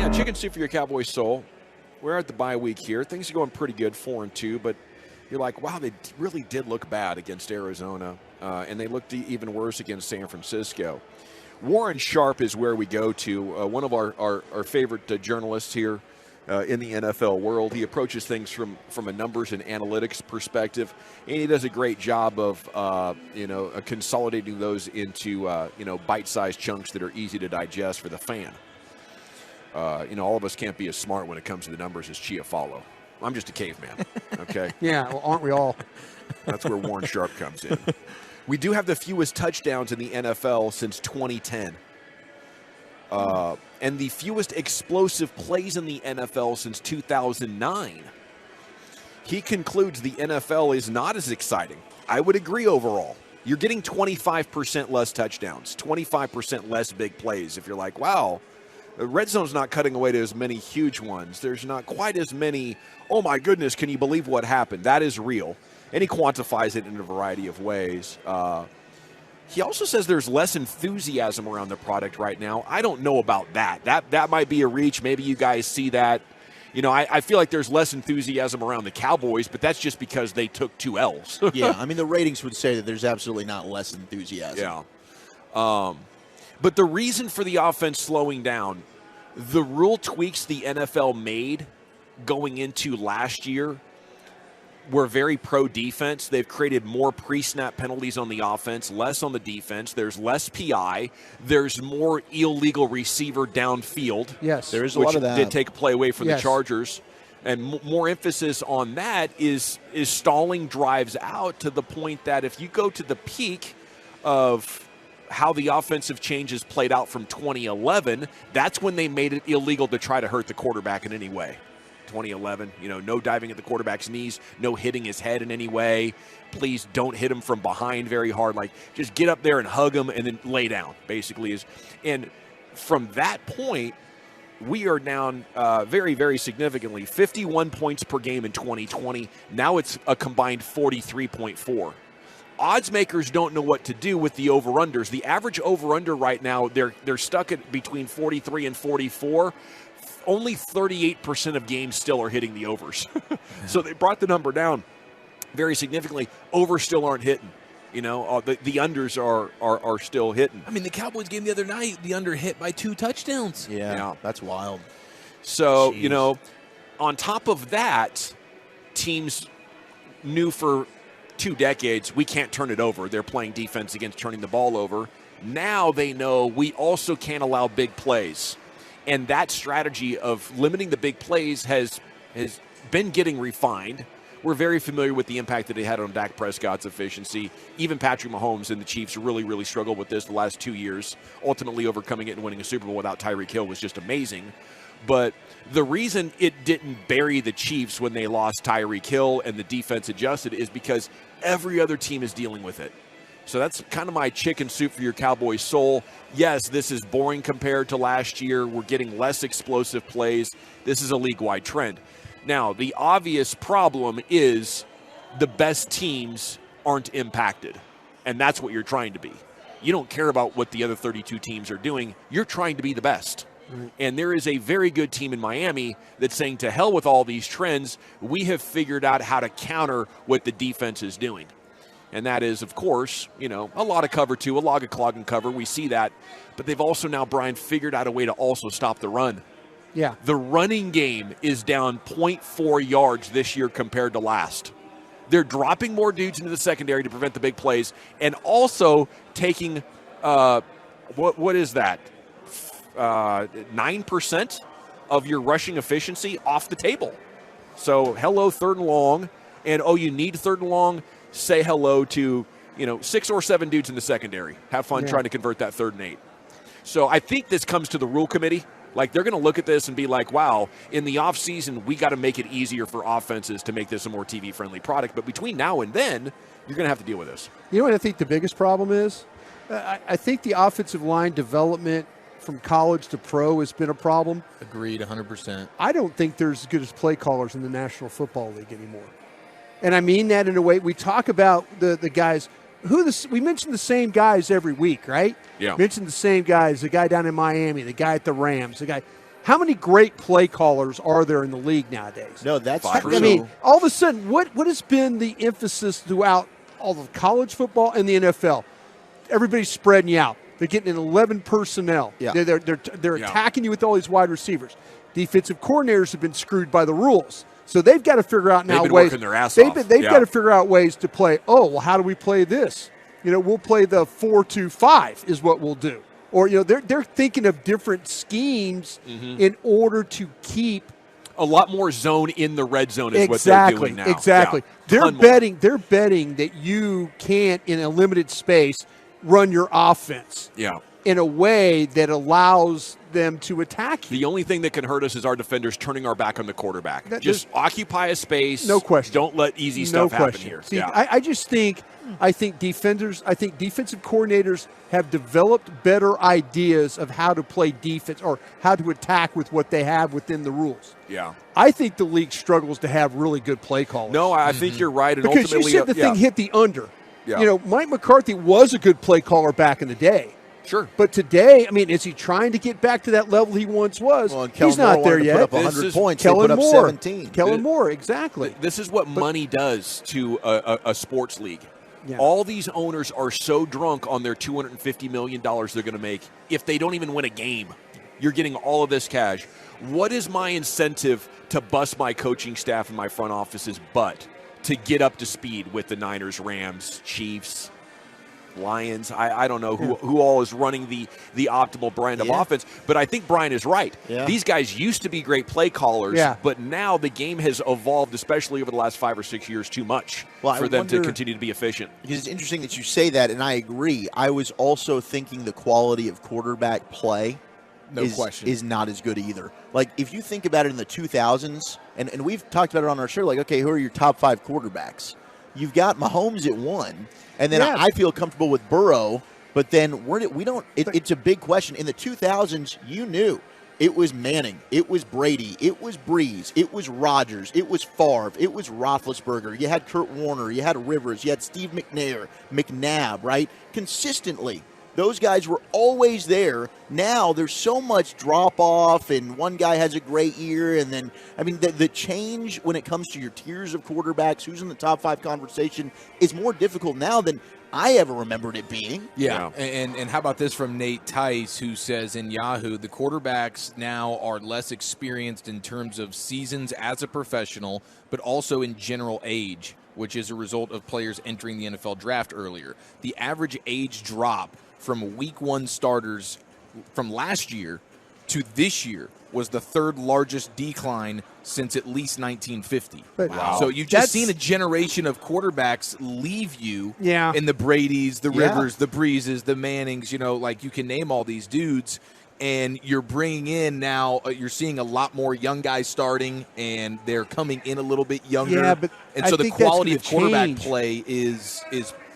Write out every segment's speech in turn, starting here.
Yeah, chicken soup for your Cowboy soul. We're at the bye week here. Things are going pretty good, 4-2, but you're like, wow, they really did look bad against Arizona, and they looked even worse against San Francisco. Warren Sharp is where we go to, one of our favorite journalists here in the NFL world. He approaches things from a numbers and analytics perspective, and he does a great job of consolidating those into bite-sized chunks that are easy to digest for the fan. All of us can't be as smart when it comes to the numbers as Chiafalo. I'm just a caveman, okay? Yeah, well, aren't we all? That's where Warren Sharp comes in. We do have the fewest touchdowns in the NFL since 2010. And the fewest explosive plays in the NFL since 2009. He concludes the NFL is not as exciting. I would agree overall. You're getting 25% less touchdowns, 25% less big plays. If you're like, wow, the red zone's not cutting away to as many huge ones. There's not quite as many, oh my goodness, can you believe what happened? That is real. And he quantifies it in a variety of ways. He also says there's less enthusiasm around the product right now. I don't know about that. That might be a reach. Maybe you guys see that. I feel like there's less enthusiasm around the Cowboys, but that's just because they took 2 L's. Yeah, I mean, the ratings would say that there's absolutely not less enthusiasm. Yeah. But the reason for the offense slowing down, the rule tweaks the NFL made going into last year were very pro-defense. They've created more pre-snap penalties on the offense, less on the defense. There's less PI. There's more illegal receiver downfield. Yes. There is a lot of that. Which did take a play away from the Chargers. And more emphasis on that is stalling drives out to the point that if you go to the peak of how the offensive changes played out from 2011, that's when they made it illegal to try to hurt the quarterback in any way. 2011, no diving at the quarterback's knees, no hitting his head in any way. Please don't hit him from behind very hard. Like, just get up there and hug him and then lay down, basically. And from that point, we are down very, very significantly. 51 points per game in 2020. Now it's a combined 43.4. Odds makers don't know what to do with the over-unders. The average over-under right now, they're stuck at between 43 and 44. Only 38% of games still are hitting the overs. So they brought the number down very significantly. Overs still aren't hitting. The unders are still hitting. I mean, the Cowboys game the other night, the under hit by 2 touchdowns. Yeah, that's wild. So, on top of that, teams knew for 2 decades we can't turn it over. They're playing defense against turning the ball over. Now they know we also can't allow big plays. And that strategy of limiting the big plays has been getting refined. We're very familiar with the impact that it had on Dak Prescott's efficiency. Even Patrick Mahomes and the Chiefs really, really struggled with this the last 2 years. Ultimately overcoming it and winning a Super Bowl without Tyreek Hill was just amazing. But the reason it didn't bury the Chiefs when they lost Tyreek Hill and the defense adjusted is because every other team is dealing with it. So that's kind of my chicken soup for your Cowboys soul. Yes, this is boring compared to last year. We're getting less explosive plays. This is a league-wide trend. Now, the obvious problem is the best teams aren't impacted, and that's what you're trying to be. You don't care about what the other 32 teams are doing. You're trying to be the best. Mm-hmm. And there is a very good team in Miami that's saying, to hell with all these trends. We have figured out how to counter what the defense is doing. And that is, of course, a lot of cover too, a lot of clog and cover. We see that. But they've also now, Brian, figured out a way to also stop the run. Yeah. The running game is down 0.4 yards this year compared to last. They're dropping more dudes into the secondary to prevent the big plays and also taking, what is that, 9% of your rushing efficiency off the table. So, hello, 3rd and long. And, you need 3rd and long. Say hello to, 6 or 7 dudes in the secondary. Have fun trying to convert that 3rd and 8. So I think this comes to the rule committee. Like, they're going to look at this and be like, wow, in the offseason, we got to make it easier for offenses to make this a more TV-friendly product. But between now and then, you're going to have to deal with this. You know what I think the biggest problem is? I think the offensive line development from college to pro has been a problem. Agreed, 100%. I don't think they're as good as play callers in the National Football League anymore. And I mean that in a way. We talk about the guys. We mention the same guys every week, right? Yeah. Mention the same guys. The guy down in Miami, the guy at the Rams, the guy. How many great play callers are there in the league nowadays? No, that's Five true. or I mean, all of a sudden, what has been the emphasis throughout all of college football and the NFL? Everybody's spreading you out. They're getting an 11 personnel. Yeah. They're Yeah. attacking you with all these wide receivers. Defensive coordinators have been screwed by the rules. So they've got to figure out now They've been ways. working their ass they've off. been- they've Yeah. got to figure out ways to play. Oh, well, how do we play this? We'll play the 4-2-5 is what we'll do. Or they're thinking of different schemes in order to keep A lot more zone in the red zone is what they're doing now. Exactly. Yeah, They're ton more. betting that you can't, in a limited space, run your offense Yeah. in a way that allows them to attack you. The only thing that can hurt us is our defenders turning our back on the quarterback. Just There's- occupy a space. No question. Don't let easy No stuff happen question. here. See, Yeah. I think defensive coordinators have developed better ideas of how to play defense or how to attack with what they have within the rules. Yeah. I think the league struggles to have really good play callers. No, I think you're right. And because you ultimately, said the thing hit the under. Yeah. Mike McCarthy was a good play caller back in the day. Sure. But today, I mean, is he trying to get back to that level he once was? Well, and Kellen He's not Moore there wanted to yet. put up This 100 is points. They Kellen put up Moore. 17. Kellen Moore, exactly. This is what money does to a sports league. Yeah. All these owners are so drunk on their $250 million they're going to make if they don't even win a game. You're getting all of this cash. What is my incentive to bust my coaching staff and my front office's butt to get up to speed with the Niners, Rams, Chiefs, Lions? I don't know who all is running the optimal brand of offense, but I think Brian is right. Yeah. These guys used to be great play callers, Yeah. but now the game has evolved, especially over the last 5 or 6 years, too much Well, I for them to wonder- continue to be efficient. Because it's interesting that you say that, and I agree. I was also thinking the quality of quarterback play is not as good either. Like, if you think about it in the 2000s, and we've talked about it on our show, like, okay, who are your top 5 quarterbacks? You've got Mahomes at 1, and then Yeah. I feel comfortable with Burrow, but then it's a big question. In the 2000s, you knew. It was Manning. It was Brady. It was Breeze. It was Rodgers. It was Favre. It was Roethlisberger. You had Kurt Warner. You had Rivers. You had Steve McNabb, right? Consistently. Those guys were always there. Now there's so much drop-off, and one guy has a great year, and then, I mean, the change when it comes to your tiers of quarterbacks, who's in the top 5 conversation, is more difficult now than I ever remembered it being. Yeah, and how about this from Nate Tice, who says in Yahoo, the quarterbacks now are less experienced in terms of seasons as a professional, but also in general age, which is a result of players entering the NFL draft earlier. The average age drop from week 1 starters from last year to this year was the 3rd largest decline since at least 1950. But- Wow. So you've just seen a generation of quarterbacks leave you Yeah. in the Bradys, the Yeah. Rivers, the Breezes, the Mannings, like you can name all these dudes, and you're bringing in now, you're seeing a lot more young guys starting, and they're coming in a little bit younger. Yeah, but and I so the think that's quality gonna of quarterback change. play is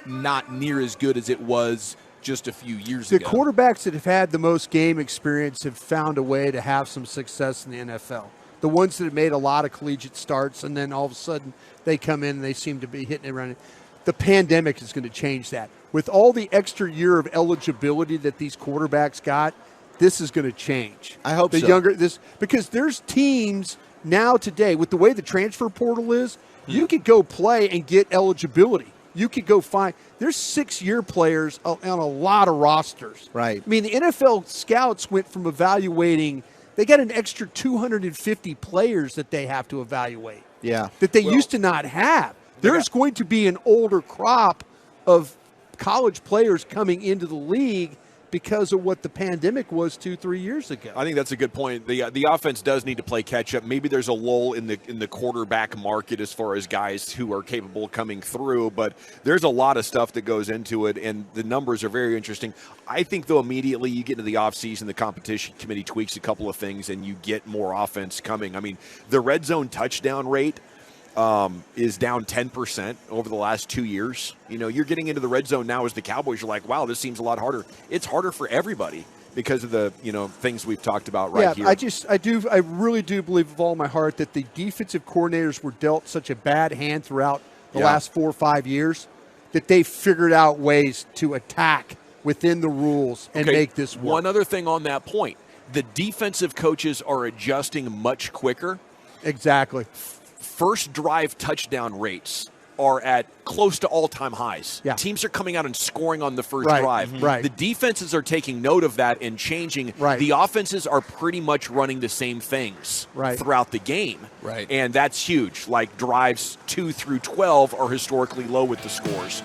not near as good as it was just a few years The ago. quarterbacks that have had the most game experience have found a way to have some success in the NFL. The ones that have made a lot of collegiate starts, and then all of a sudden they come in and they seem to be hitting it around. The pandemic is going to change that. With all the extra year of eligibility that these quarterbacks got, this is going to change. I hope so. Because there's teams now today with the way the transfer portal is, you could go play and get eligibility. You could go find. There's 6-year players on a lot of rosters. Right. I mean, the NFL scouts went from evaluating. They got an extra 250 players that they have to evaluate. Yeah. That they used to not have. There's going to be an older crop of college players coming into the league because of what the pandemic was 2-3 years ago. I think that's a good point. The offense does need to play catch up. Maybe there's a lull in the quarterback market as far as guys who are capable of coming through, but there's a lot of stuff that goes into it, and the numbers are very interesting. I think, though, immediately you get into the offseason, the competition committee tweaks a couple of things, and you get more offense coming. I mean, the red zone touchdown rate is down 10% over the last 2 years. You're getting into the red zone now as the Cowboys. You're like, wow, this seems a lot harder. It's harder for everybody because of the things we've talked about here. I really do believe with all my heart that the defensive coordinators were dealt such a bad hand throughout the last 4 or 5 years that they figured out ways to attack within the rules and make this work. One other thing on that point. The defensive coaches are adjusting much quicker. Exactly. First drive touchdown rates are at close to all-time highs. Yeah. Teams are coming out and scoring on the first Right, drive. right. The defenses are taking note of that and changing. Right. The offenses are pretty much running the same things Right. throughout the game. Right. And that's huge. Like drives 2 through 12 are historically low with the scores.